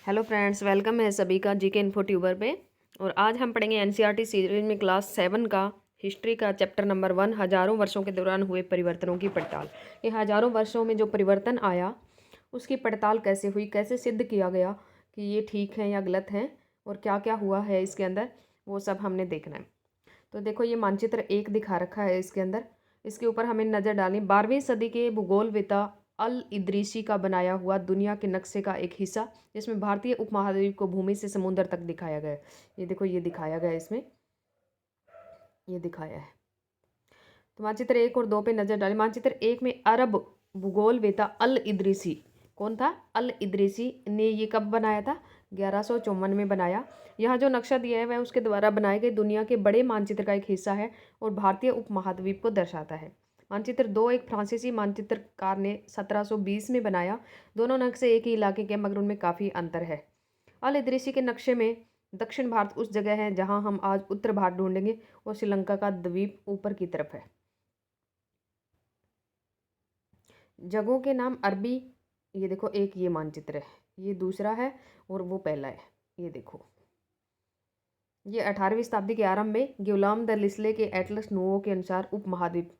Hello friends, welcome है सभी का जीके इन्फो ट्यूबर पे। और आज हम पढ़ेंगे एनसीईआरटी सीरीज में क्लास 7 का हिस्ट्री का चैप्टर नंबर 1 हजारों वर्षों के दौरान हुए परिवर्तनों की पड़ताल। ये हजारों वर्षों में जो परिवर्तन आया उसकी पड़ताल कैसे हुई, कैसे सिद्ध किया गया कि ये ठीक है या गलत है और क्या क्या हुआ है इसके अंदर, वो सब हमने देखना है। तो देखो, ये मानचित्र एक दिखा रखा है इसके अंदर। इसके ऊपर हमें नज़र डालें। 12वीं सदी के भूगोलवेत्ता अल इदरीसी का बनाया हुआ दुनिया के नक्शे का एक हिस्सा, जिसमें भारतीय उपमहाद्वीप को भूमि से समुद्र तक दिखाया गया है। ये देखो, ये दिखाया गया है इसमें, ये दिखाया है। तो मानचित्र 1 और 2 पे नजर डालें। मानचित्र 1 में अरब भूगोलवेत्ता अल इदरीसी, कौन था? अल इदरीसी ने ये कब बनाया था? 1154 में बनाया। यहाँ जो नक्शा दिया है वह उसके द्वारा बनाए गए दुनिया के बड़े मानचित्र का एक हिस्सा है और भारतीय उपमहाद्वीप को दर्शाता है। मानचित्र 2 एक फ्रांसीसी मानचित्रकार ने 1720 में बनाया। दोनों नक्शे एक ही इलाके के, मगर उनमें काफ़ी अंतर है। अल इदरीसी के नक्शे में दक्षिण भारत उस जगह है जहाँ हम आज उत्तर भारत ढूंढेंगे, और श्रीलंका का द्वीप ऊपर की तरफ है। जगहों के नाम अरबी, ये देखो, एक ये मानचित्र है, ये दूसरा है और वो पहला है। ये देखो, ये 18वीं शताब्दी के आरंभ में गियोलाम द लिस्ले के एटलस नूओ के अनुसार उपमहाद्वीप।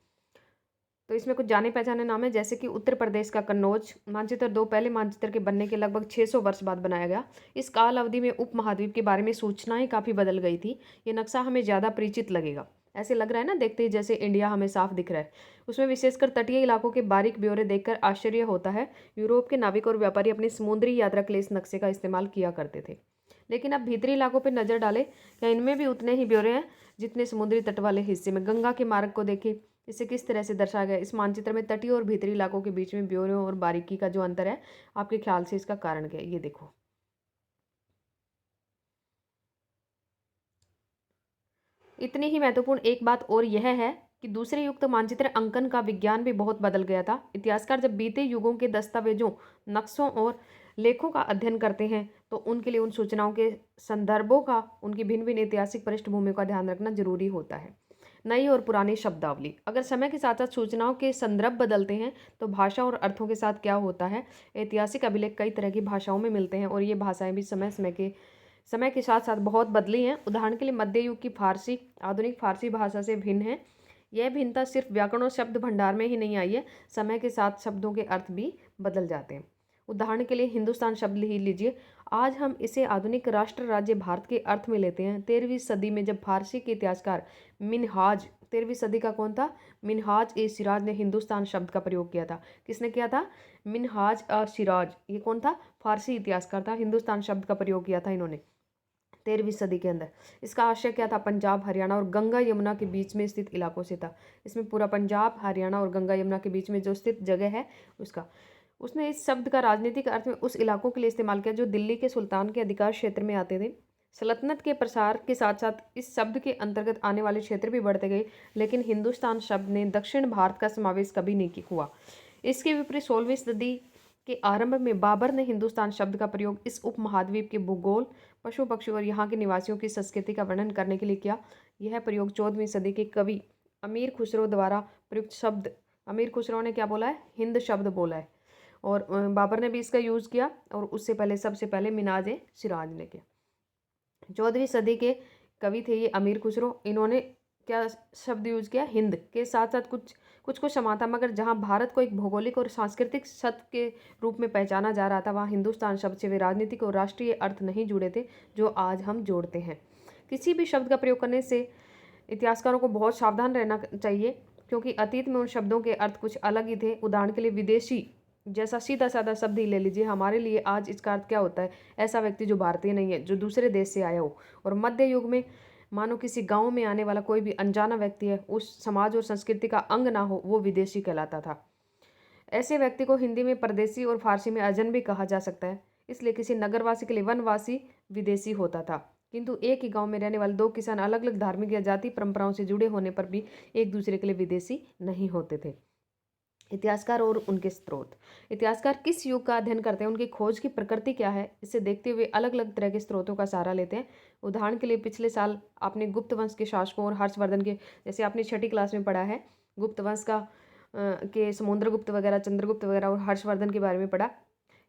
तो इसमें कुछ जाने पहचाने नाम है, जैसे कि उत्तर प्रदेश का कन्नौज। मानचित्र 2 पहले मानचित्र के बनने के लगभग 600 वर्ष बाद बनाया गया। इस काल अवधि में उपमहाद्वीप के बारे में सूचनाएं काफ़ी बदल गई थी। ये नक्शा हमें ज़्यादा परिचित लगेगा, ऐसे लग रहा है ना देखते ही, जैसे इंडिया हमें साफ दिख रहा है। उसमें विशेषकर तटीय इलाकों के बारीक ब्यौरे देखकर आश्चर्य होता है। यूरोप के नाविक और व्यापारी अपनी समुद्री यात्रा के लिए इस नक्शे का इस्तेमाल किया करते थे। लेकिन अब भीतरी इलाकों पर नजर डालें, क्या इनमें भी उतने ही ब्यौरे हैं जितने समुद्री तट वाले हिस्से में? गंगा के मार्ग को देखें, इसे किस तरह से दर्शाया गया। इस मानचित्र में तटीय और भीतरी इलाकों के बीच में ब्यौरों और बारीकी का जो अंतर है, आपके ख्याल से इसका कारण क्या है? ये देखो, इतनी ही महत्वपूर्ण एक बात और यह है कि दूसरे युग तक मानचित्र अंकन का विज्ञान भी बहुत बदल गया था। इतिहासकार जब बीते युगों के दस्तावेजों, नक्शों और लेखों का अध्ययन करते हैं तो उनके लिए उन सूचनाओं के संदर्भों का, उनकी भिन्न भिन्न ऐतिहासिक पृष्ठभूमि का ध्यान रखना जरूरी होता है। नई और पुरानी शब्दावली, अगर समय के साथ साथ सूचनाओं के संदर्भ बदलते हैं तो भाषा और अर्थों के साथ क्या होता है? ऐतिहासिक अभिलेख कई तरह की भाषाओं में मिलते हैं और ये भाषाएं भी समय के साथ साथ बहुत बदली हैं। उदाहरण के लिए मध्य युग की फारसी आधुनिक फारसी भाषा से भिन्न है। यह भिन्नता सिर्फ व्याकरण और शब्द भंडार में ही नहीं आई है, समय के साथ शब्दों के अर्थ भी बदल जाते हैं। उदाहरण के लिए हिंदुस्तान शब्द ही लीजिए, आज हम इसे आधुनिक राष्ट्र राज्य भारत के अर्थ में लेते हैं। 13वीं सदी में जब फारसी के इतिहासकार मिनहाज, 13वीं सदी का कौन था? मिनहाज ए सिराज ने हिंदुस्तान शब्द का प्रयोग किया था। किसने किया था? मिनहाज अ सिराज। ये कौन था? फारसी इतिहासकार था। हिंदुस्तान शब्द का प्रयोग किया था इन्होंने 13वीं सदी के अंदर। इसका आशय क्या था? पंजाब, हरियाणा और गंगा यमुना के बीच में स्थित इलाकों से था। इसमें पूरा पंजाब, हरियाणा और गंगा यमुना के बीच में जो स्थित जगह है उसका, उसने इस शब्द का राजनीतिक अर्थ में उस इलाकों के लिए इस्तेमाल किया जो दिल्ली के सुल्तान के अधिकार क्षेत्र में आते थे। सल्तनत के प्रसार के साथ साथ इस शब्द के अंतर्गत आने वाले क्षेत्र भी बढ़ते गए, लेकिन हिंदुस्तान शब्द ने दक्षिण भारत का समावेश कभी नहीं हुआ। इसके विपरीत 16वीं सदी के आरंभ में बाबर ने हिंदुस्तान शब्द का प्रयोग इस उपमहाद्वीप के भूगोल, पशु पक्षी और यहाँ के निवासियों की संस्कृति का वर्णन करने के लिए किया। यह प्रयोग 14वीं सदी के कवि अमीर खुसरो द्वारा प्रयुक्त शब्द, अमीर खुसरो ने क्या बोला है? हिंद शब्द बोला है। और बाबर ने भी इसका यूज़ किया, और उससे पहले सबसे पहले मिनाज ए सिराज ने किया। 14वीं सदी के कवि थे ये अमीर खुसरो। इन्होंने क्या शब्द यूज किया? हिंद के साथ साथ कुछ कुछ को समाता, मगर जहाँ भारत को एक भौगोलिक और सांस्कृतिक सत्य के रूप में पहचाना जा रहा था, वहाँ हिंदुस्तान शब्द से वे राजनीतिक और राष्ट्रीय अर्थ नहीं जुड़े थे जो आज हम जोड़ते हैं। किसी भी शब्द का प्रयोग करने से इतिहासकारों को बहुत सावधान रहना चाहिए, क्योंकि अतीत में उन शब्दों के अर्थ कुछ अलग ही थे। उदाहरण के लिए विदेशी जैसा सीधा साधा शब्द ही ले लीजिए, हमारे लिए आज इसका अर्थ क्या होता है? ऐसा व्यक्ति जो भारतीय नहीं है, जो दूसरे देश से आया हो। और मध्य युग में मानो किसी गांव में आने वाला कोई भी अनजाना व्यक्ति है, उस समाज और संस्कृति का अंग ना हो, वो विदेशी कहलाता था। ऐसे व्यक्ति को हिंदी में परदेसी और फारसी में अजनबी कहा जा सकता है। इसलिए किसी नगरवासी के लिए वनवासी विदेशी होता था। किंतु एक ही गांव में रहने वाले दो किसान अलग अलग धार्मिक या जाति परंपराओं से जुड़े होने पर भी एक दूसरे के लिए विदेशी नहीं होते थे। इतिहासकार और उनके स्रोत, इतिहासकार किस युग का अध्ययन करते हैं, उनकी खोज की प्रकृति क्या है, इसे देखते हुए अलग अलग तरह के स्रोतों का सहारा लेते हैं। उदाहरण के लिए पिछले साल आपने गुप्त वंश के शासकों और हर्षवर्धन के, जैसे आपने 6ठी क्लास में पढ़ा है गुप्त वंश का, के समुद्रगुप्त वगैरह, चंद्रगुप्त वगैरह और हर्षवर्धन के बारे में पढ़ा।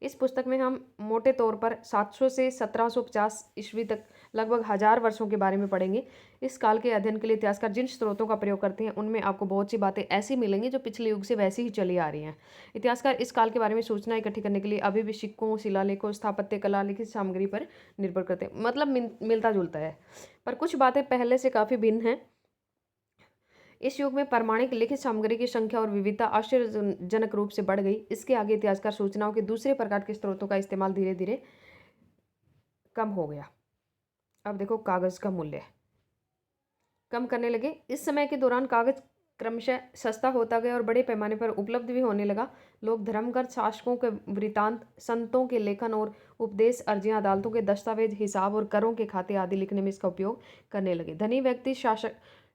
इस पुस्तक में हम मोटे तौर पर 700 से 1750 ईस्वी तक लगभग 1000 वर्षों के बारे में पढ़ेंगे। इस काल के अध्ययन के लिए इतिहासकार जिन स्रोतों का प्रयोग करते हैं उनमें आपको बहुत सी बातें ऐसी मिलेंगी जो पिछले युग से वैसी ही चली आ रही हैं। इतिहासकार इस काल के बारे में सूचना इकट्ठी करने के लिए अभी भी सिक्कों, शिलालेखों, स्थापत्य कला, लिखित सामग्री पर निर्भर करते हैं। मतलब मिलता जुलता है, पर कुछ बातें पहले से काफ़ी भिन्न हैं। इस युग में प्रमाणिक लिखित सामग्री की संख्या और विविधता आश्चर्यजनक रूप से बढ़ गई। इसके आगे इतिहासकार सूचनाओं के दूसरे प्रकार के स्रोतों का इस्तेमाल धीरे धीरे कम हो गया। अब देखो कागज का मूल्य कम करने लगे। इस समय के दौरान कागज क्रमशः सस्ता होता गया और बड़े पैमाने पर उपलब्ध भी होने लगा। लोग धर्मग्रंथ, शासकों के वृत्तांत, संतों के लेखन और उपदेश, अर्जियां, अदालतों के दस्तावेज, हिसाब और करों के खाते आदि लिखने में इसका उपयोग करने लगे। धनी व्यक्ति,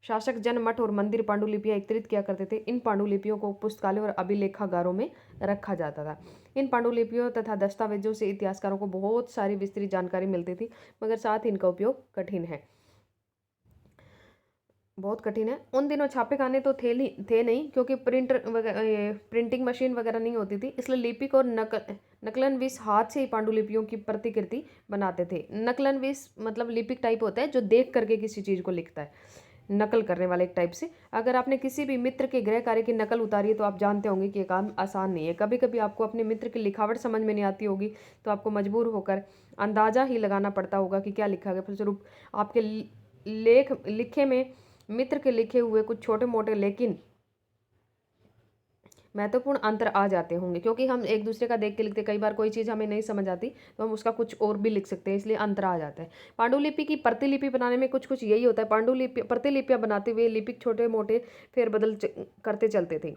शासक जन मठ और मंदिर पांडुलिपियां एकत्रित किया करते थे। इन पांडुलिपियों को पुस्तकालयों और अभिलेखागारों में रखा जाता था। इन पांडुलिपियों तथा दस्तावेजों से इतिहासकारों को बहुत सारी विस्तृत जानकारी मिलती थी, मगर साथ ही इनका उपयोग कठिन है, बहुत कठिन है। उन दिनों छापेखाने तो थे नहीं, क्योंकि प्रिंटिंग मशीन वगैरह नहीं होती थी, इसलिए लिपिक और नकलनविश हाथ से ही पांडुलिपियों की प्रतिकृति बनाते थे। नकलनविश मतलब लिपिक टाइप होता है जो देख करके किसी चीज़ को लिखता है, नकल करने वाले एक टाइप से। अगर आपने किसी भी मित्र के गृह कार्य की नकल उतारी है तो आप जानते होंगे कि ये काम आसान नहीं है। कभी कभी आपको अपने मित्र की लिखावट समझ में नहीं आती होगी, तो आपको मजबूर होकर अंदाज़ा ही लगाना पड़ता होगा कि क्या लिखा गया। फलस्वरूप आपके लिखे में मित्र के लिखे हुए कुछ छोटे मोटे लेकिन महत्वपूर्ण अंतर आ जाते होंगे, क्योंकि हम एक दूसरे का देख के लिखते। कई बार कोई चीज़ हमें नहीं समझ आती तो हम उसका कुछ और भी लिख सकते हैं, इसलिए अंतर आ जाता है। पांडुलिपि की प्रतिलिपि बनाने में कुछ यही होता है। प्रतिलिपियां बनाते हुए लिपिक छोटे मोटे फेरबदल करते चलते थे।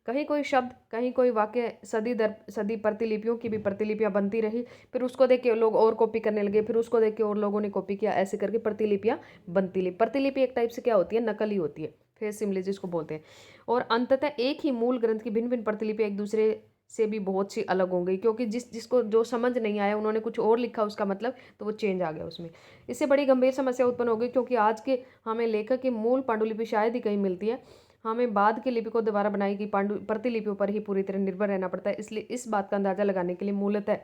कहीं कोई शब्द, कहीं कोई वाक्य, सदी दर सदी प्रतिलिपियों की भी प्रतिलिपियां बनती रही। फिर उसको देख के लोग और कॉपी करने लगे, फिर उसको देख के और लोगों ने कॉपी किया, ऐसे करके प्रतिलिपियां बनती रही। प्रतिलिपि एक टाइप से क्या होती है, नकल ही होती है, फेस सिमले जिसको बोलते हैं। और अंततः एक ही मूल ग्रंथ की भिन्न भिन्न प्रतिलिपियां एक दूसरे से भी बहुत सी अलग हो गई, क्योंकि जिसको जो समझ नहीं आया उन्होंने कुछ और लिखा उसका मतलब, तो वो चेंज आ गया उसमें। इससे बड़ी गंभीर समस्या उत्पन्न हो गई, क्योंकि आज के हमें लेखक की मूल पांडुलिपि शायद ही कहीं मिलती है। हमें बाद के लिपि को दोबारा बनाई गई प्रतिलिपियों पर ही पूरी तरह निर्भर रहना पड़ता है। इसलिए इस बात का अंदाजा लगाने के लिए मूलतः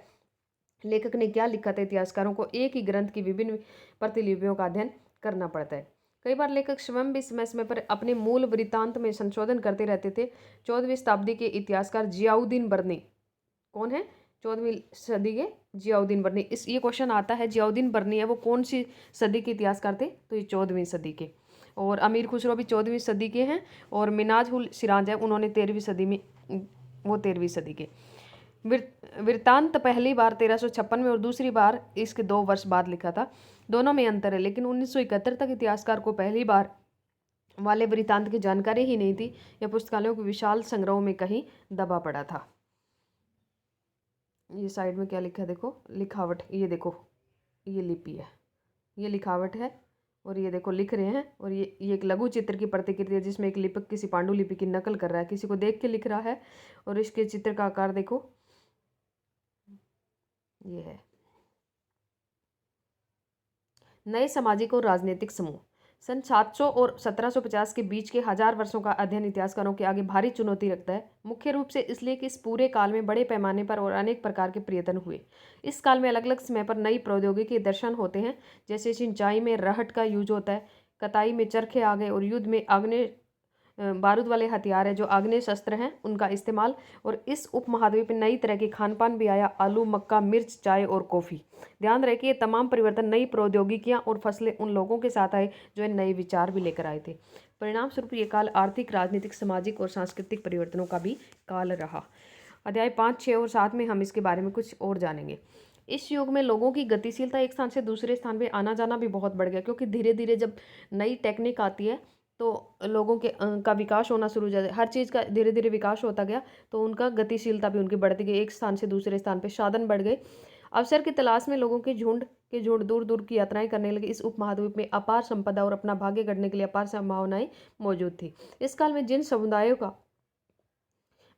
लेखक ने क्या लिखा था, इतिहासकारों को एक ही ग्रंथ की विभिन्न प्रतिलिपियों का अध्ययन करना पड़ता है। कई बार लेखक स्वयं भी समय समय पर अपने मूल वृत्तांत में संशोधन करते रहते थे। 14वीं शताब्दी के इतिहासकार जियाउद्दीन बर्नी कौन है? 14वीं सदी के जियाउद्दीन बर्नी। ये क्वेश्चन आता है, जियाउद्दीन बर्नी है वो कौन सी सदी के इतिहासकार थे? तो ये 14वीं सदी के। और अमीर खुसरो भी 14वीं सदी के हैं, और मिनाज उल सिराज है, उन्होंने 13वीं सदी में, वो 13वीं सदी के। वृत्तांत पहली बार 1356 में और दूसरी बार इसके 2 वर्ष बाद लिखा था। दोनों में अंतर है, लेकिन 1971 तक इतिहासकार को पहली बार वाले वृत्तांत की जानकारी ही नहीं थी। यह पुस्तकालयों के विशाल संग्रहों में कहीं दबा पड़ा था। ये साइड में क्या लिखा है देखो, लिखावट। ये देखो, ये लिपि है, ये लिखावट है, और ये देखो लिख रहे हैं। और ये एक लघु चित्र की प्रतिकृति है, जिसमें एक लिपि किसी पांडुलिपि की नकल कर रहा है, किसी को देख के लिख रहा है। और इसके चित्र का आकार देखो, ये है। नए सामाजिक और राजनीतिक समूह। सन 700 और 1750 के बीच के 1000 वर्षों का अध्ययन इतिहासकारों के आगे भारी चुनौती रखता है, मुख्य रूप से इसलिए कि इस पूरे काल में बड़े पैमाने पर और अनेक प्रकार के प्रयत्न हुए। इस काल में अलग अलग समय पर नई प्रौद्योगिकी के दर्शन होते हैं, जैसे सिंचाई में रहट का यूज होता है, कताई में चरखे आ गए, और युद्ध में आग्नेय बारूद वाले हथियार है जो आग्नेय शस्त्र हैं उनका इस्तेमाल। और इस उपमहाद्वीप में नई तरह की खान पान भी आया, आलू, मक्का, मिर्च, चाय और कॉफ़ी। ध्यान रहे कि ये तमाम परिवर्तन, नई प्रौद्योगिकियां और फसलें उन लोगों के साथ आए जो इन नए विचार भी लेकर आए थे। परिणाम स्वरूप ये काल आर्थिक, राजनीतिक, सामाजिक और सांस्कृतिक परिवर्तनों का भी काल रहा। अध्याय 5, 6 और 7 में हम इसके बारे में कुछ और जानेंगे। इस युग में लोगों की गतिशीलता, एक स्थान से दूसरे स्थान पे आना जाना भी बहुत बढ़ गया, क्योंकि धीरे धीरे जब नई टेक्निक आती है तो लोगों के का विकास होना शुरू हो जाता है। हर चीज़ का धीरे धीरे विकास होता गया, तो उनका गतिशीलता भी उनकी बढ़ती गई। एक स्थान से दूसरे स्थान पे साधन बढ़ गए। अवसर की तलाश में लोगों के झुंड दूर दूर की यात्राएं करने लगे। इस उपमहाद्वीप में अपार संपदा और अपना भाग्य गढ़ने के लिए अपार संभावनाएं मौजूद थी। इस काल में जिन समुदायों का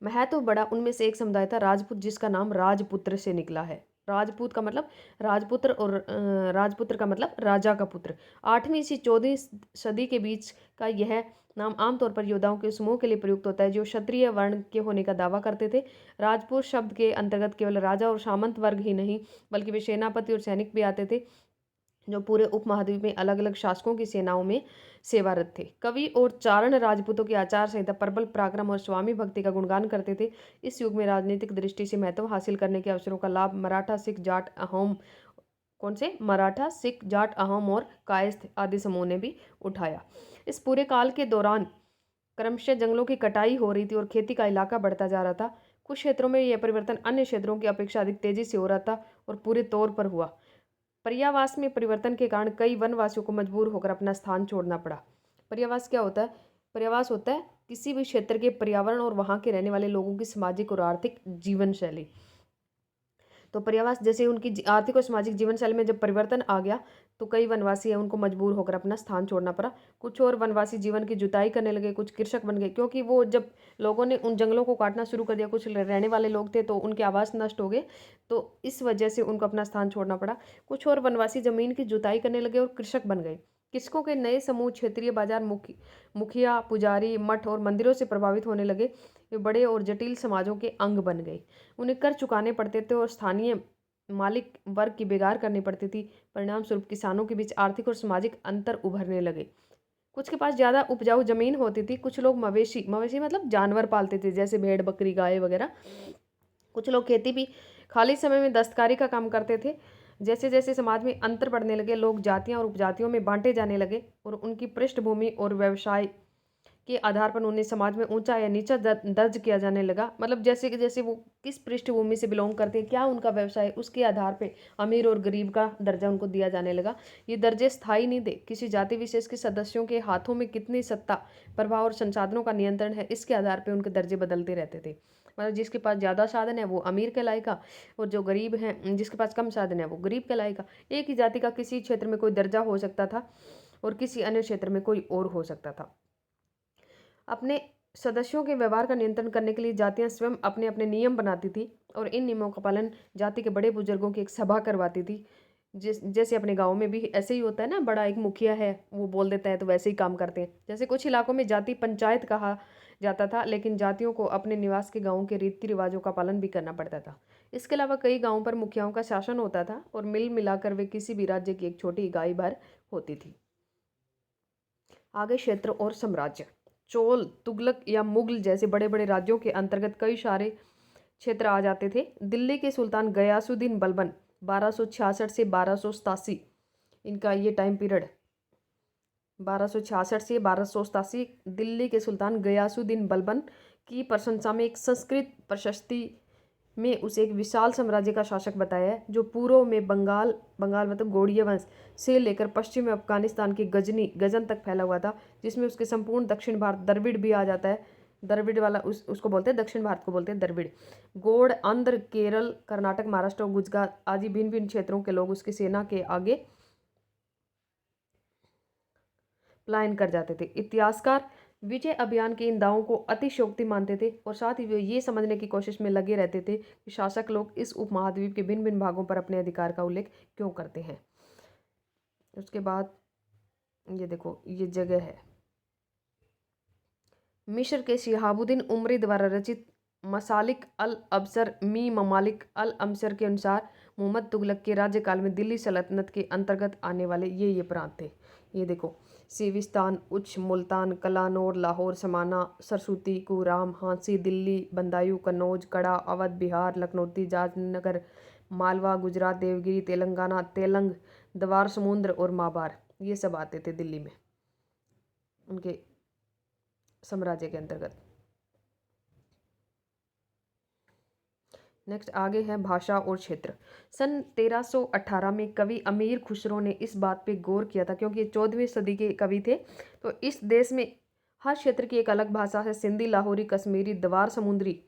महत्व बड़ा, उनमें से एक समुदाय था राजपूत, जिसका नाम राजपुत्र से निकला है। राजपूत का मतलब राजपुत्र, और राजपुत्र का मतलब राजा का पुत्र। 8वीं से 14वीं सदी के बीच का यह नाम आमतौर पर योद्धाओं के समूह के लिए प्रयुक्त होता है जो क्षत्रिय वर्ण के होने का दावा करते थे। राजपूत शब्द के अंतर्गत केवल राजा और सामंत वर्ग ही नहीं, बल्कि वे सेनापति और सैनिक भी आते थे, जो पूरे उपमहाद्वीप में अलग अलग शासकों की सेनाओं में सेवारत थे। कवि और चारण राजपूतों की आचार संहिता प्रबल पराक्रम और स्वामी भक्ति का गुणगान करते थे। इस युग में राजनीतिक दृष्टि से महत्व हासिल करने के अवसरों का लाभ मराठा, सिख, जाट, अहोम, कौन से मराठा, सिख, जाट, अहोम और कायस्थ आदि समूह ने भी उठाया। इस पूरे काल के दौरान क्रमशः जंगलों की कटाई हो रही थी और खेती का इलाका बढ़ता जा रहा था। कुछ क्षेत्रों में यह परिवर्तन अन्य क्षेत्रों की अपेक्षा अधिक तेजी से हो रहा था और पूरे तौर पर हुआ। पर्यावास में परिवर्तन के कारण कई वनवासियों को मजबूर होकर अपना स्थान छोड़ना पड़ा। पर्यावास क्या होता है? पर्यावास होता है किसी भी क्षेत्र के पर्यावरण और वहाँ के रहने वाले लोगों की सामाजिक और आर्थिक जीवन शैली। तो पर्यावास जैसे उनकी आर्थिक और सामाजिक जीवन शैली में जब परिवर्तन आ गया तो कई वनवासी है उनको मजबूर होकर अपना स्थान छोड़ना पड़ा। कुछ और वनवासी जीवन की जुताई करने लगे, कुछ कृषक बन गए, क्योंकि वो जब लोगों ने उन जंगलों को काटना शुरू कर दिया, कुछ रहने वाले लोग थे तो उनके आवास नष्ट हो गए, तो इस वजह से उनको अपना स्थान छोड़ना पड़ा। कुछ और वनवासी जमीन की जुताई करने लगे और कृषक बन गए। कृषकों के नए समूह क्षेत्रीय बाजार, मुखिया, पुजारी, मठ और मंदिरों से प्रभावित होने लगे। वे बड़े और जटिल समाजों के अंग बन गए। उन्हें कर चुकाने पड़ते थे और स्थानीय मालिक वर्ग की बेगार करनी पड़ती थी। परिणाम स्वरूप किसानों के बीच आर्थिक और सामाजिक अंतर उभरने लगे। कुछ के पास ज़्यादा उपजाऊ जमीन होती थी। कुछ लोग मवेशी मवेशी मतलब जानवर पालते थे, जैसे भेड़, बकरी, गाय वगैरह। कुछ लोग खेती भी, खाली समय में दस्तकारी का काम करते थे। जैसे जैसे समाज में अंतर बढ़ने लगे, लोग जातियां और उपजातियों में बांटे जाने लगे और उनकी पृष्ठभूमि और व्यवसाय के आधार पर उन्हें समाज में ऊंचा या नीचा दर्ज किया जाने लगा। मतलब जैसे कि जैसे वो किस पृष्ठभूमि से बिलोंग करते हैं, क्या उनका व्यवसाय, उसके आधार पे अमीर और गरीब का दर्जा उनको दिया जाने लगा। ये दर्जे स्थायी नहीं थे। किसी जाति विशेष के सदस्यों के हाथों में कितनी सत्ता, प्रभाव और संसाधनों का नियंत्रण है, इसके आधार पर उनके दर्जे बदलते रहते थे। मतलब जिसके पास ज़्यादा साधन है वो अमीर कहलाएगा और जो गरीब हैं, जिसके पास कम साधन है वो गरीब कहलाएगा। एक ही जाति का किसी क्षेत्र में कोई दर्जा हो सकता था और किसी अन्य क्षेत्र में कोई और हो सकता था। अपने सदस्यों के व्यवहार का नियंत्रण करने के लिए जातियां स्वयं अपने अपने नियम बनाती थी और इन नियमों का पालन जाति के बड़े बुजुर्गों की एक सभा करवाती थी। जैसे अपने गांव में भी ऐसे ही होता है ना, बड़ा एक मुखिया है वो बोल देता है तो वैसे ही काम करते हैं। जैसे कुछ इलाकों में जाति पंचायत कहा जाता था, लेकिन जातियों को अपने निवास के गाँव के रीति रिवाजों का पालन भी करना पड़ता था। इसके अलावा कई गाँवों पर मुखियाओं का शासन होता था और मिल मिलाकर वे किसी भी राज्य की एक छोटी इकाई भर होती थी। आगे क्षेत्र और साम्राज्य। चोल, तुगलक या मुगल जैसे बड़े बड़े राज्यों के अंतर्गत कई सारे क्षेत्र आ जाते थे। दिल्ली के सुल्तान गयासुद्दीन बलबन 1266 से 1287, इनका ये टाइम पीरियड 1266 से 1287। दिल्ली के सुल्तान गयासुद्दीन बलबन की प्रशंसा में एक संस्कृत प्रशस्ति में उसे एक विशाल साम्राज्य का शासक बताया है, जो पूर्व में बंगाल मतलब गौड़ीय वंश से लेकर पश्चिम में अफगानिस्तान के गजन तक फैला हुआ था, जिसमें उसके संपूर्ण दक्षिण भारत, द्रविड़ भी आ जाता है। द्रविड़ वाला उसको बोलते हैं, दक्षिण भारत को बोलते हैं द्रविड़। गौड़, आंध्र, केरल, कर्नाटक, महाराष्ट्र और गुजरात आदि भिन्न भिन्न क्षेत्रों के लोग उसकी सेना के आगे पलायन कर जाते थे। इतिहासकार विजय अभियान के इन दावों को अतिशयोक्ति मानते थे और साथ ही वे ये समझने की कोशिश में लगे रहते थे कि शासक लोग इस उपमहाद्वीप के भिन्न भिन्न भागों पर अपने अधिकार का उल्लेख क्यों करते हैं। उसके बाद ये देखो, ये जगह है मिस्र के शिहाबुद्दीन उमरी द्वारा रचित मसालिक अल अबसर मी ममालिक अल अमसर के अनुसार मोहम्मद तुगलक के राज्यकाल में दिल्ली सल्तनत के अंतर्गत आने वाले ये प्रांत थे। ये देखो, सिविस्तान, उच्च, मुल्तान, कलानौर, लाहौर, समाना, सरसूती, कुराम, हांसी, दिल्ली, बदायूं, कन्नौज, कड़ा, अवध, बिहार, लखनौती, जाजनगर, मालवा, गुजरात, देवगिरी, तेलंगाना, तेलंग, दवार समुद्र और माबार, ये सब आते थे दिल्ली में उनके साम्राज्य के अंतर्गत। नेक्स्ट आगे है भाषा और क्षेत्र। सन 1318 में कवि अमीर खुसरो ने इस बात पे गौर किया था, क्योंकि 14वीं सदी के कवि थे, तो इस देश में हर क्षेत्र की एक अलग भाषा है। सिंधी, लाहौरी, कश्मीरी, दवार समुद्री,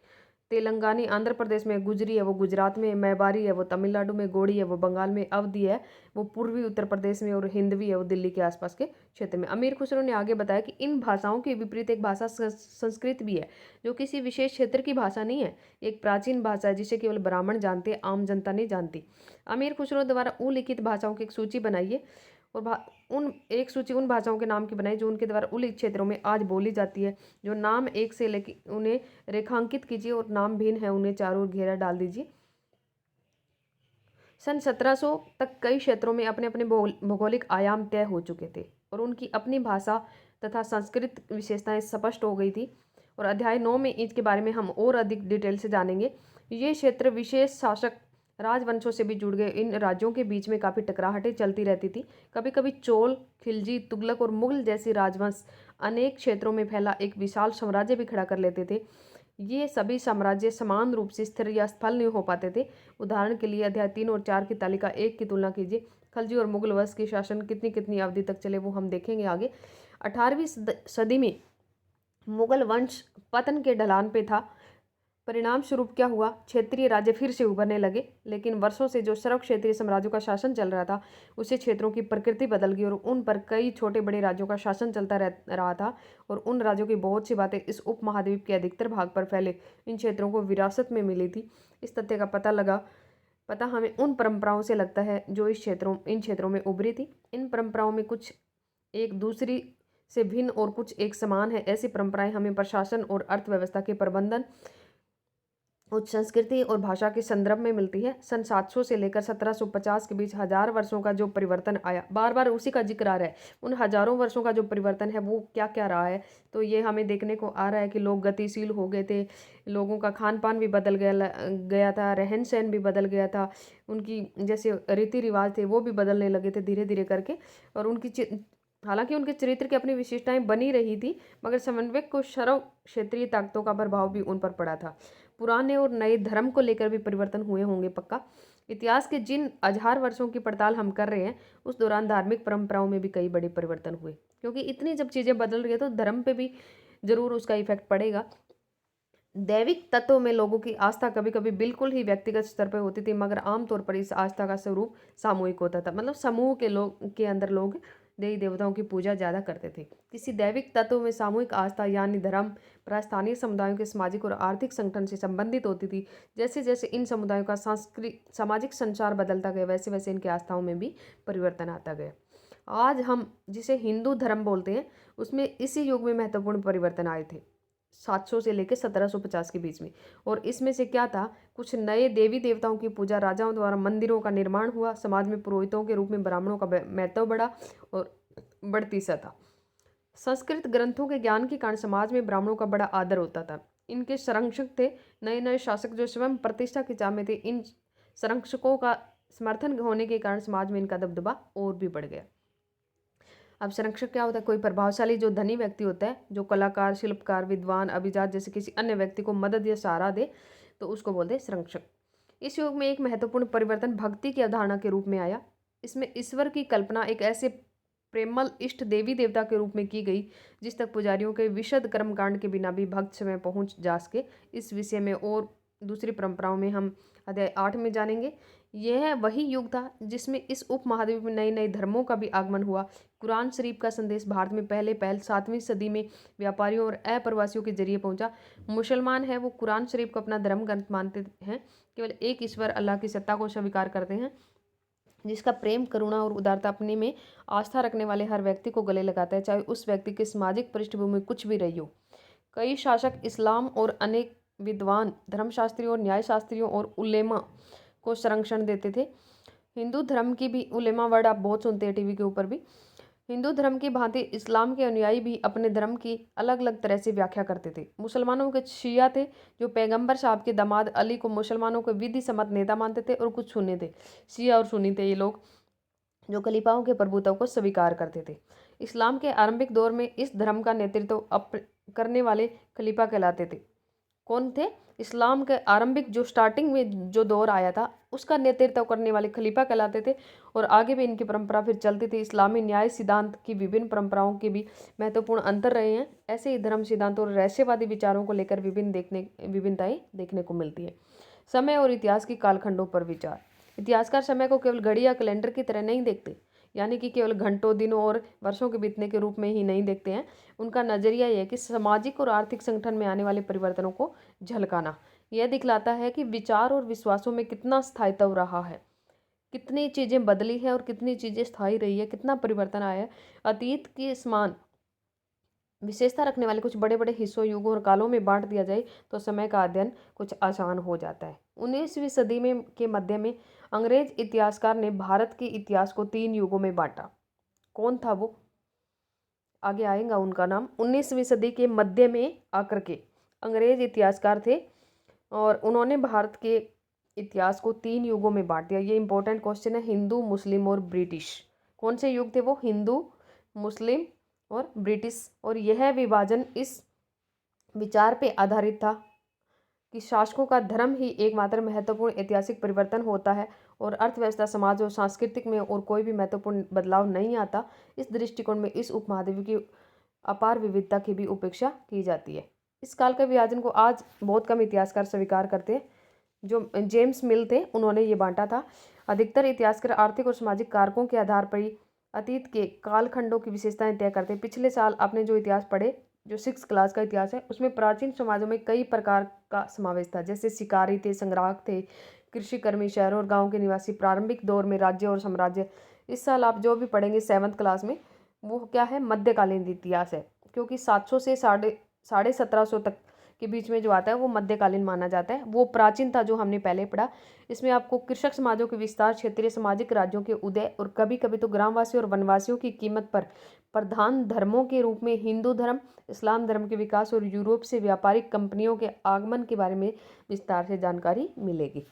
तेलंगानी, आंध्र प्रदेश में गुजरी है, वो गुजरात में, मैबारी है, वो तमिलनाडु में, गोड़ी है, वो बंगाल में, अवधी है, वो पूर्वी उत्तर प्रदेश में, और हिंदवी है, वो दिल्ली के आसपास के क्षेत्र में। अमीर खुसरो ने आगे बताया कि इन भाषाओं के विपरीत एक भाषा संस्कृत भी है, जो किसी विशेष क्षेत्र की भाषा नहीं है, एक प्राचीन भाषा है जिसे केवल ब्राह्मण जानते हैं, आम जनता नहीं जानती। अमीर खुसरो द्वारा उल्लिखित भाषाओं की एक सूची बनाई है और उन एक सूची उन भाषाओं के नाम की बनाई जो उनके द्वारा उन क्षेत्रों में आज बोली जाती है। जो नाम एक से लेके उन्हें रेखांकित कीजिए और नाम भिन्न है उन्हें चारों ओर घेरा डाल दीजिए। सन 1700 तक कई क्षेत्रों में अपने अपने भौगोलिक आयाम तय हो चुके थे और उनकी अपनी भाषा तथा संस्कृत विशेषताएं स्पष्ट हो गई थी। और अध्याय 9 में इसके बारे में हम और अधिक डिटेल से जानेंगे। ये क्षेत्र विशेष शासक राजवंशों से भी जुड़ गए। इन राज्यों के बीच में काफ़ी टकराहटें चलती रहती थी। कभी कभी चोल, खिलजी, तुगलक और मुगल जैसी राजवंश अनेक क्षेत्रों में फैला एक विशाल साम्राज्य भी खड़ा कर लेते थे। ये सभी साम्राज्य समान रूप से स्थिर या सफल नहीं हो पाते थे। उदाहरण के लिए अध्याय 3 और 4 की तालिका 1 की तुलना कीजिए। खलजी और मुगल वंश के शासन कितनी कितनी अवधि तक चले वो हम देखेंगे आगे। 18वीं सदी में मुगल वंश पतन के ढलान पे था। परिणाम स्वरूप क्या हुआ, क्षेत्रीय राज्य फिर से उभरने लगे। लेकिन वर्षों से जो सर्व क्षेत्रीय साम्राज्यों का शासन चल रहा था उससे क्षेत्रों की प्रकृति बदल गई और उन पर कई छोटे बड़े राज्यों का शासन चलता रहा था। और उन राज्यों की बहुत सी बातें इस उपमहाद्वीप के अधिकतर भाग पर फैले इन क्षेत्रों को विरासत में मिली थी। इस तथ्य का पता हमें उन परंपराओं से लगता है जो इन क्षेत्रों में उभरी थी। इन परंपराओं में कुछ एक दूसरी से भिन्न और कुछ एक समान है। ऐसी परंपराएं हमें प्रशासन और अर्थव्यवस्था के प्रबंधन, उच्च संस्कृति और भाषा के संदर्भ में मिलती है। सन 700 से लेकर 1750 के बीच 1000 वर्षों का जो परिवर्तन आया, बार बार उसी का जिक्र आ रहा है। उन हजारों वर्षों का जो परिवर्तन है वो क्या क्या रहा है, तो ये हमें देखने को आ रहा है कि लोग गतिशील हो गए थे, लोगों का खान पान भी बदल गया था, रहन सहन भी बदल गया था, उनकी जैसे रीति रिवाज थे वो भी बदलने लगे थे धीरे धीरे करके। और हालांकि उनके चरित्र की अपनी विशेषताएं बनी रही थी, मगर समन्वयक को सर्व क्षेत्रीय ताकतों का प्रभाव भी उन पर पड़ा था। पुराने और नए धर्म को लेकर भी परिवर्तन हुए होंगे पक्का। इतिहास के जिन 1000 वर्षों की पड़ताल हम कर रहे हैं उस दौरान धार्मिक परंपराओं में भी कई बड़े परिवर्तन हुए, क्योंकि इतनी जब चीज़ें बदल रही है तो धर्म पे भी जरूर उसका इफेक्ट पड़ेगा। दैविक तत्वों में लोगों की आस्था कभी कभी बिल्कुल ही व्यक्तिगत स्तर पर होती थी, मगर आमतौर पर इस आस्था का स्वरूप सामूहिक होता था। मतलब समूह के अंदर लोग देवी देवताओं की पूजा ज़्यादा करते थे। किसी दैविक तत्व में सामूहिक आस्था यानी धर्म प्रास्थानीय समुदायों के सामाजिक और आर्थिक संगठन से संबंधित होती थी। जैसे जैसे इन समुदायों का सामाजिक संचार बदलता गया वैसे वैसे इनकी आस्थाओं में भी परिवर्तन आता गया। आज हम जिसे हिंदू धर्म बोलते हैं उसमें इसी युग में महत्वपूर्ण परिवर्तन आए थे 700 से लेकर 1750 के बीच में। और इसमें से क्या था, कुछ नए देवी देवताओं की पूजा, राजाओं द्वारा मंदिरों का निर्माण हुआ, समाज में पुरोहितों के रूप में ब्राह्मणों का महत्व बढ़ा और बढ़ती सतह। संस्कृत ग्रंथों के ज्ञान के कारण समाज में ब्राह्मणों का बड़ा आदर होता था। इनके संरक्षक थे नए नए शासक जो स्वयं प्रतिष्ठा की चाह में थे। इन संरक्षकों का समर्थन होने के कारण समाज में इनका दबदबा और भी बढ़ गया। अब संरक्षक क्या होता है, कोई प्रभावशाली जो धनी व्यक्ति होता है, जो कलाकार, शिल्पकार, विद्वान, अभिजात जैसे किसी अन्य व्यक्ति को मदद या सहारा दे, तो उसको बोलते हैं संरक्षक। इस युग में एक महत्वपूर्ण परिवर्तन भक्ति की अवधारणा के रूप में आया। इसमें ईश्वर की कल्पना एक ऐसे प्रेमल इष्ट देवी देवता के रूप में की गई जिस तक पुजारियों के विशद कर्मकांड के बिना भी भक्त समय पहुंच जा सके। इस विषय में और दूसरी परंपराओं में हम अध्याय 8 में जानेंगे। यह वही युग था जिसमें इस उपमहाद्वीप में नए नए धर्मों का भी आगमन हुआ। कुरान शरीफ का संदेश भारत में पहल 7वीं सदी में व्यापारियों और अप्रवासियों के जरिए पहुंचा। मुसलमान है वो कुरान शरीफ को अपना धर्म ग्रंथ मानते हैं, केवल एक ईश्वर अल्लाह की सत्ता को स्वीकार करते हैं, जिसका प्रेम, करुणा और उदारता अपने में आस्था रखने वाले हर व्यक्ति को गले लगाता है, चाहे उस व्यक्ति की सामाजिक पृष्ठभूमि कुछ भी रही हो। कई शासक इस्लाम और अनेक विद्वान धर्मशास्त्रियों और न्यायशास्त्रियों और उलेमा को संरक्षण देते थे। हिंदू धर्म की भी, उलेमा वर्ड आप बहुत सुनते हैं टीवी के ऊपर भी, हिंदू धर्म की भांति इस्लाम के अनुयायी भी अपने धर्म की अलग अलग तरह से व्याख्या करते थे। मुसलमानों के शिया थे जो पैगंबर साहब के दामाद अली को मुसलमानों के विधि सम्मत नेता मानते थे, और कुछ सुन्नी थे। शिया और सुन्नी थे ये लोग जो खलीफाओं के प्रभुत्व को स्वीकार करते थे। इस्लाम के आरंभिक दौर में इस धर्म का नेतृत्व करने वाले खलीफा कहलाते थे। कौन थे? इस्लाम के आरंभिक जो स्टार्टिंग में जो दौर आया था उसका नेतृत्व करने वाले खलीफा कहलाते थे, और आगे भी इनकी परंपरा फिर चलती थी। इस्लामी न्याय सिद्धांत की विभिन्न परंपराओं के भी महत्वपूर्ण अंतर रहे हैं। ऐसे ही धर्म सिद्धांत और रहस्यवादी विचारों को लेकर विभिन्नताएं देखने को मिलती है। समय और इतिहास की कालखंडों पर विचार। इतिहासकार समय को केवल घड़ी या कैलेंडर की तरह नहीं देखते, यानी कि केवल घंटों, दिनों और वर्षों के बीतने के रूप में ही नहीं देखते हैं। उनका नजरिया यह है कि सामाजिक और आर्थिक संगठन में आने वाले परिवर्तनों को झलकाना। यह दिखलाता है कि विचार और विश्वासों में कितना स्थायित्व रहा है। कितनी चीज़ें बदली हैं और कितनी चीज़ें स्थायी रही है, कितना परिवर्तन आया है। अतीत के समान विशेषता रखने वाले कुछ बड़े बड़े हिस्सों, युगों और कालों में बांट दिया जाए तो समय का अध्ययन कुछ आसान हो जाता है। 19वीं सदी में के मध्य में अंग्रेज इतिहासकार ने भारत के इतिहास को 3 युगों में बांटा। कौन था वो? आगे आएगा उनका नाम। 19वीं सदी के मध्य में आकर के अंग्रेज इतिहासकार थे और उन्होंने भारत के इतिहास को 3 युगों में बांट दिया। ये इंपॉर्टेंट क्वेश्चन है। हिंदू, मुस्लिम और ब्रिटिश। कौन से युग थे वो? हिंदू, मुस्लिम और ब्रिटिश। और यह विभाजन इस विचार पे आधारित था कि शासकों का धर्म ही एकमात्र महत्वपूर्ण ऐतिहासिक परिवर्तन होता है और अर्थव्यवस्था, समाज और सांस्कृतिक में और कोई भी महत्वपूर्ण बदलाव नहीं आता। इस दृष्टिकोण में इस उपमहाद्वीप की अपार विविधता की भी उपेक्षा की जाती है। इस काल के विभाजन को आज बहुत कम इतिहासकार स्वीकार करते हैं। जो जेम्स मिल थे उन्होंने ये बांटा था। अधिकतर इतिहासकार आर्थिक और सामाजिक कारकों के आधार पर ही अतीत के कालखंडों की विशेषताएं तय करते हैं। पिछले साल आपने जो इतिहास पढ़े, जो 6 क्लास का इतिहास है, उसमें प्राचीन समाजों में कई प्रकार का समावेश था। जैसे शिकारी थे, संग्राहक थे, कृषिकर्मी, शहरों और गाँव के निवासी, प्रारंभिक दौर में राज्य और साम्राज्य। इस साल आप जो भी पढ़ेंगे 7th क्लास में, वो क्या है? मध्यकालीन इतिहास है, क्योंकि 700 से साढ़े 1750 तक के बीच में जो आता है वो मध्यकालीन माना जाता है। वो प्राचीन था जो हमने पहले पढ़ा। इसमें आपको कृषक समाजों के विस्तार, क्षेत्रीय सामाजिक राज्यों के उदय और कभी कभी तो ग्रामवासियों और वनवासियों की कीमत पर प्रधान धर्मों के रूप में हिंदू धर्म, इस्लाम धर्म के विकास और यूरोप से व्यापारिक कंपनियों के आगमन के बारे में विस्तार से जानकारी मिलेगी।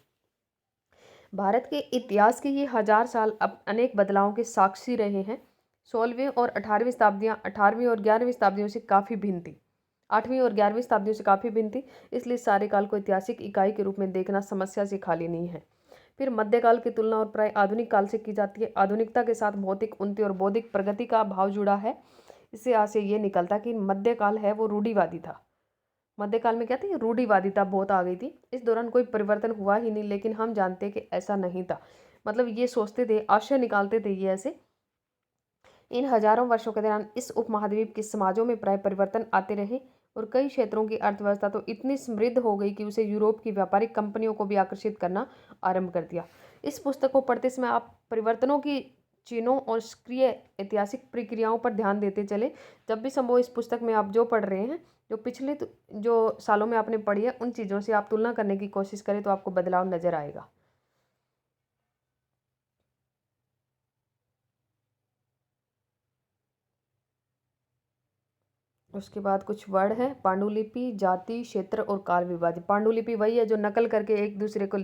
भारत के इतिहास के ये 1000 साल अब अनेक बदलावों के साक्षी रहे हैं। 16वीं और 18वीं शताब्दियाँ 18वीं और 11वीं शताब्दियों से काफ़ी भिन्न थी। 8वीं और 11वीं शताब्दियों से काफ़ी भिन्न थी, इसलिए सारे काल को ऐतिहासिक इकाई के रूप में देखना समस्या से खाली नहीं है। फिर मध्यकाल की तुलना और प्राय आधुनिक काल से की जाती है। आधुनिकता के साथ भौतिक उन्नति और बौद्धिक प्रगति का भाव जुड़ा है। इससे आज से ये निकलता कि मध्यकाल है वो रूढ़िवादी था। मध्यकाल में क्या थी? रूढ़िवादिता बहुत आ गई थी। इस दौरान कोई परिवर्तन हुआ ही नहीं, लेकिन हम जानते हैं कि ऐसा नहीं था। मतलब ये सोचते थे, आशय निकालते थे ये ऐसे। इन हजारों वर्षों के दौरान इस उपमहाद्वीप के समाजों में प्राय परिवर्तन आते रहे और कई क्षेत्रों की अर्थव्यवस्था तो इतनी समृद्ध हो गई कि उसे यूरोप की व्यापारिक कंपनियों को भी आकर्षित करना आरंभ कर दिया। इस पुस्तक को पढ़ते समय आप परिवर्तनों की चिन्हों और सक्रिय ऐतिहासिक प्रक्रियाओं पर ध्यान देते चले। जब भी संभव इस पुस्तक में आप जो पढ़ रहे हैं, जो पिछले जो सालों में आपने पढ़ी है, उन चीज़ों से आप तुलना करने की कोशिश करें तो आपको बदलाव नजर आएगा। उसके बाद कुछ वर्ड है। पांडुलिपि, जाति, क्षेत्र और काल विभाजन। पांडुलिपि वही है जो नकल करके एक दूसरे को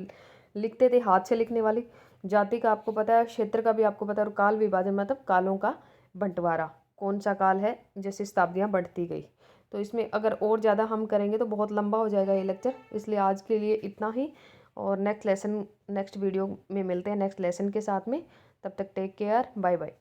लिखते थे, हाथ से लिखने वाली। जाति का आपको पता है, क्षेत्र का भी आपको पता है, और काल विभाजन मतलब कालों का बंटवारा। कौन सा काल है, जैसे शताब्दियाँ बढ़ती गई। तो इसमें अगर और ज़्यादा हम करेंगे तो बहुत लंबा हो जाएगा ये लेक्चर, इसलिए आज के लिए इतना ही। और नेक्स्ट वीडियो में मिलते हैं नेक्स्ट लेसन के साथ में। तब तक टेक केयर, बाय बाय।